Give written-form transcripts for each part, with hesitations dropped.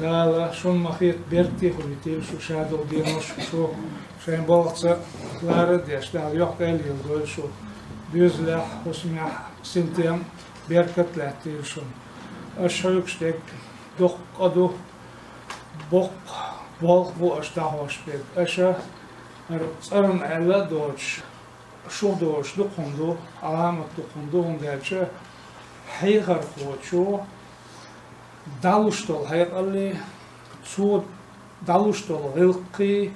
قال شون مخيط بيرتي خليتيل شو شادو دينوش شو شين بولتسا لارد يشتغل يحكي يقول شو بيزلح وسمح سنتيم بيركت لاتيل شون أشهرك شتك دق قدو بق بق بو أشتاهوش بيك أشه أرن ألا دوش شو دوش دقندو علامة دقندو هندالشه حيغر خوشو دالوشتول هيقالي تو دالوشتول غلقي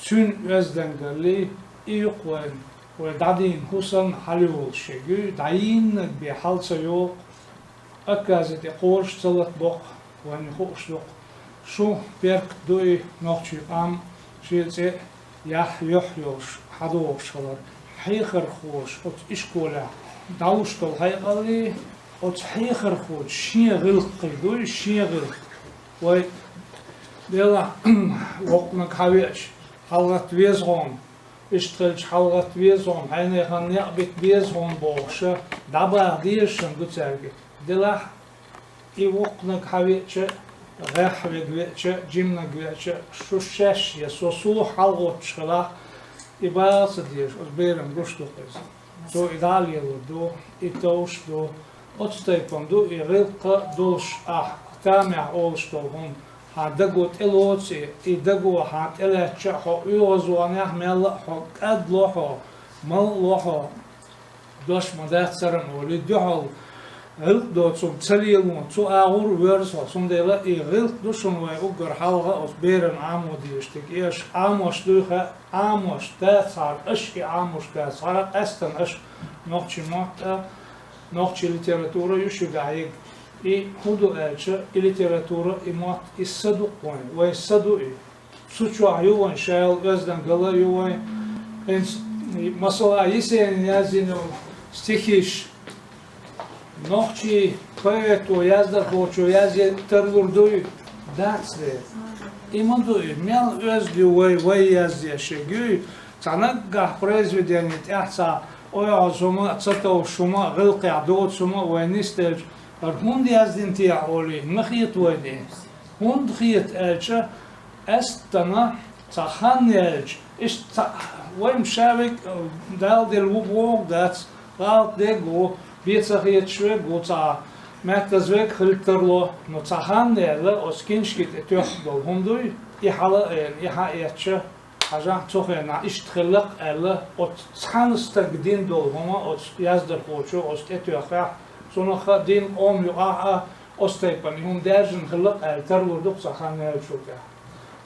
تون özdengali iyoqwen ve dadin husan halivol şegü dayin bir halsa yok akazet qoş salat bok ve hoşluk şu berk doy noqçu am şietse yah yox hadoşlar hayxır xoş ot işkola داوشتول هاي قالي وتحيخر خود شيء غلق قيدوي شيء غلق وي ديلا وقنا كاويش حلقت ويزغون اشتغلش حلقت ويزغون هاي خان يقبت ويزغون بوشة دابا ديشن دوتسرجي ديلا اي وقنا كاويش غاح ويجويش جيمنا جويش شو شاش يسوسو حلقت شلا يباس ديش أزبيرم رشتو قيز do Italije do Itoš do odstepom do Irilka doš tame olštol hon ha dagot eloci I dago ha elecha ho uozu anah mel ho kadlo ho mal lo doš madat saran oli dohal Ilk do zum celilmo zu aur wörso zum dela Irilk do schon way ugar halga os beren amodistik es amos duha amos tatsar ish amos tatsar astan ish noqchi mata noqchi literatura yushugaig I hudu elche literatura imat isadu qoyn ve isadu suçu ayuvan şayal özden gala yuvan mesela yisen yazino stihish noqchi poeto yazdar hoçu yazı terlurduy datsre imanduy mel özlü ve yazı şegü sana gah произведение тяхца ой азума цато шума гылqi адот шума ve nistel hund yazdin tiya oli mkhiyet wadi hund khiyet elche estana tsahan elch ish ve mshavik dal del wog dat qalt dego بيتسخيت شوي قوتا مركزوك خلترلو نو تسخان نيلا اسكينشكيت اتوخدل هندوي يحالا يحايتش حاجة توخينا اشتخلق الا ات تسخانستقدين دول هما ات يازدر خوشو است اتوخا سونخا دين اوم يقاها استيبان هم درجن خلق الترلو دوك تسخان نيلا شوكا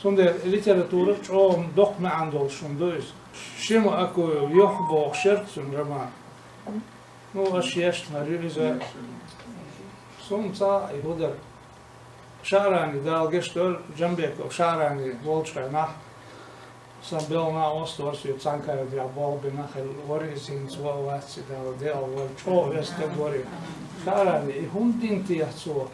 سوندر ليتراتورة چوم دوك معندول شوندويس شيمو اكو يحبو شرط سنرمان Ну, اشياء مريزة سمسا يقدر شعراني دالجشتول جنبك وشعراني والشنا سبيلنا أستورس يتسانك يا بال بناخل وريزين سوا واسي دال والشو يستقوري شعراني هم دينتي يحسوا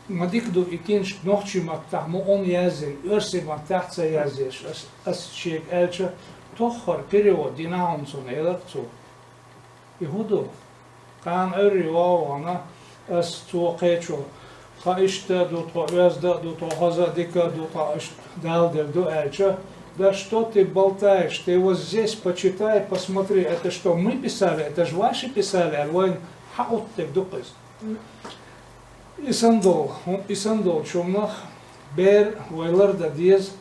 ما ديكدو يكينش نوخشي مكتح مو أم يازين أرسي مكتح سيازيش أس شيك ألشة تخر بريود ديناهم سون إلكتو يهودو كان أري وانا أس توقيتشو خايشتا دو توازدا دو توهزا ديكا دو таиш далдер до эльча да что ты болтаешь ты вот здесь почитай посмотри это что мы писали это же ваши писали алвайн хаоттек дукыз исандол чумнах бер вайларда диез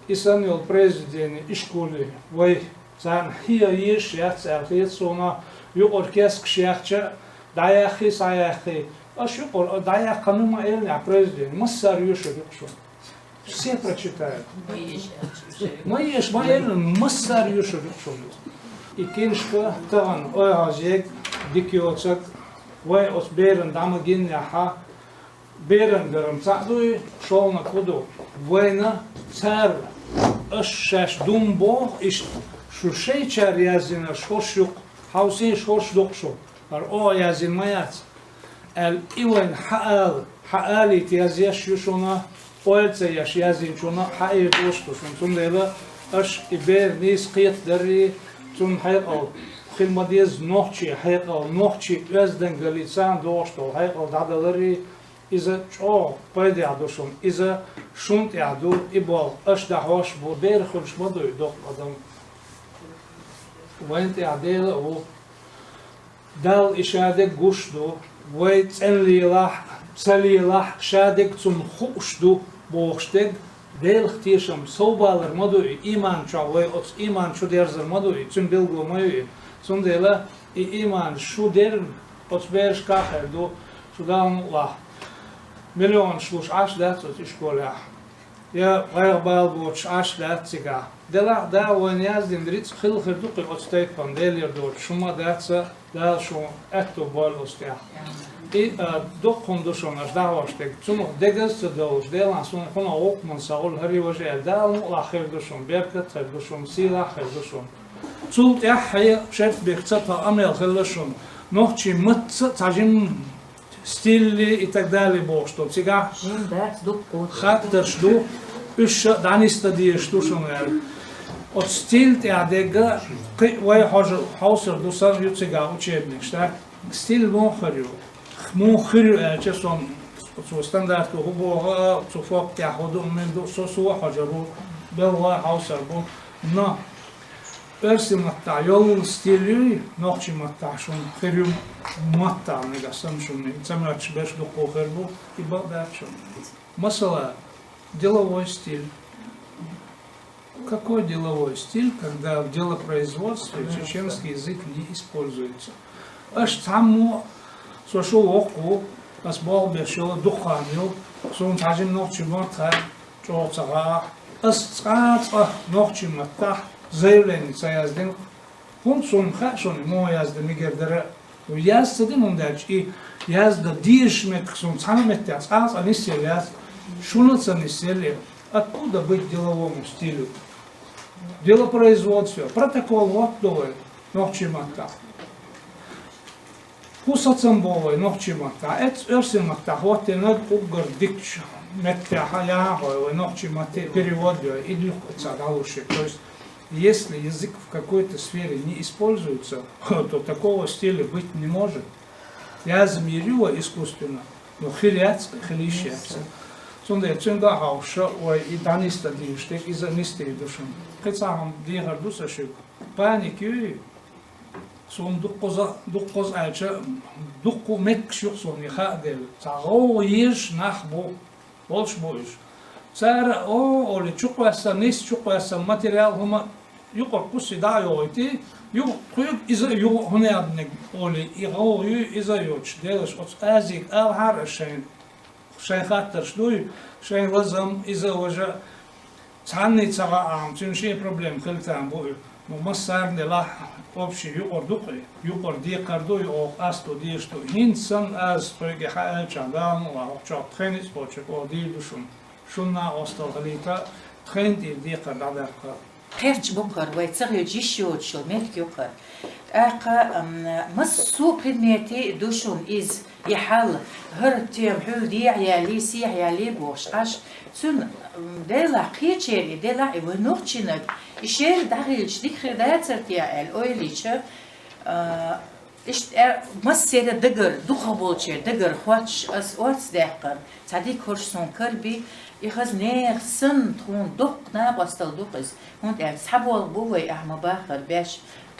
исаньол президент ишкули вай зан хия еш яц алхиет сона يقركيسك شيخشة دايخي سايخي أشوفه دايخ قانون إلنا президент مصر يشوف يقصون все прочитают ما إلنا مصر يشوف يقصون إكينشكا تغن أي هازيك ديكيوتسك وي أس بيرن دامجين يحا بيرن درم تعدوي شولنا كودو وينا سر أشش دومبو إش شو شيء شر يزين شوشيق Hausin şorş dokşu. Var o yazılmayat. El iwen haali tiyaziyaş yuşuna oelce yaş yazın şuna hayır dostu. Şun dela aş iber nis qiyat derri tun hayal xilmadiyaz nohçi hayal nohçi özden galitsan dostu. Hayal dadaları إذا شو بيد يعدوشون إذا شنت يعدو إبال أشدهوش بو بيرخلش بدو يدوق أدم وين تعديل أو دال إشادك جوشدو ويت سلي لح شادك تم خوشدو بوشتك دل اختيشم صوبالر مدوي إيمان شو ويت إيمان شو درزر مدوي تم بيلغو مايوي تم دلا إيمان شو درن أت بيرش كاخر دو شو دام لا مليون شلوش عش دات تشكولها يا غير بالبوش عش دات سيجا دلا دا وين يازدين دريت خل خردوقي أتستيت بانديلير دوت شو ما داتسا دا شو أكتو بول أستيا إي دو كوندوشون أش دا واشتك تسمو دجاز تدوش ديلان سون خنا أوك من سأقول هري وجه دا لا خير دوشون بيركت خير دوشون سيلا خير دوشون تولت يحيى شرط بيكتسبها أميل خلشون نوحشي مت تاجم ستيلي إتقدالي بوشتو تيجا خاطرش دو إيش دانيستا ديش دوشون يعني от стиль тядега вай хаусер дусар юцега учебник шта стиль мохрю чесон стандарт хубо цуфок тяходу мен до сосу хажару бела хаусер бу на перси матта йол стиль нохчи матта шон хрю матта нега самшун цамач беш до хохербу и бадачон масала деловой стиль. Какой деловой стиль, когда в делопроизводстве чеченский язык не используется? Аж там сошел оку, асбал бешел духанил, сон тажим ночи мата, чоцага, асцаца ночи мата, заявление саязден, он сон хашон мой язден мигердера, язден он дач и язда дишмет сон цанаметтяц, аз анисселяц, шунуца нисселе. Откуда быть деловому стилю? Делопроизводство. Протокол вот довой, нохчи мата. Хусацам бовой, нохчи мата. Эц örsi мата. Вот и над угор дикч. Метя халяхой, нохчи мате. Перевод и люхца галуши. То есть, если язык в какой-то сфере не используется, то такого стиля быть не может. Я замерила искусственно, но хиляц, хилищаться. Сонда цунга хауша ой и даниста диштек иза нисте душун. Кецахам дихар дусашик. Паникю сон дуккоз ача дукку мекшук сон яхадел. Цаго еш нахбо болш боиш. Цара оли чукваса нис чукваса материал хума юкор куси да йойти ю куйк иза ю хунеаднек оли иго ю иза йоч делаш от азик ал харшен شيء خاطر شلوي شيء لازم إذا وجا تعني تغام تون شيء problem خلتان بوي مصار نلا أبشي يقر دي قردوي أو أستو ديشتو هنسن از توي حال چندان و چاپ خنیس باشه و دیلشون شون نا أستو خلیتا خند دی قرد کا خيرج بكر ويتصغير جيشو شو ميت يوكر أقا مصو بريميتي دوشون إز يحل هرتيم حل دي عيالي سي عيالي بوش عش تون دلا قيتشيري دلا ونوخشينك إشير داخلش ديك خدات سرتيا الأويليتش إيش مصير دقر دخبولشير دقر خواتش أس واتس دقر تعدي كورسون كربي يخز نير سن تون دق نابستل دقز هون أصحابه البوي أحمد باخر باش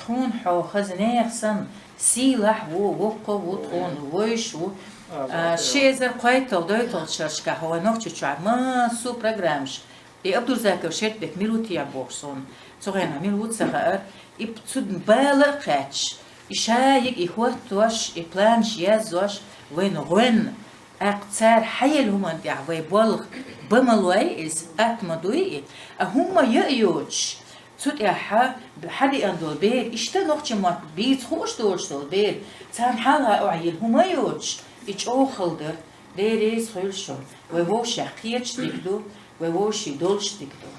تون حو خز نير سن سيلح ووقو وتون ويش و شيزر قايتل دويتل شرشكا هو نوتش شعر ما سو برنامج يقدر ذاك وشيت بك ميلوتيا بوكسون صغيرنا ميلوت صغير يبتسد بالغ قاتش يشايق يخوتوش يبلانش يازوش وين أقصار حيل هم أنت عوي بالغ بملوي إز أتمدوي هم يأيوش تود يحا بحدي أندول بير إشتنوخش ما بيت خوش دورشتول بير تام حالها أعيل هم يوش إيش أوخلدر ديريز خيلشون ووش يحكيش تكدو ووش يدولش تكدو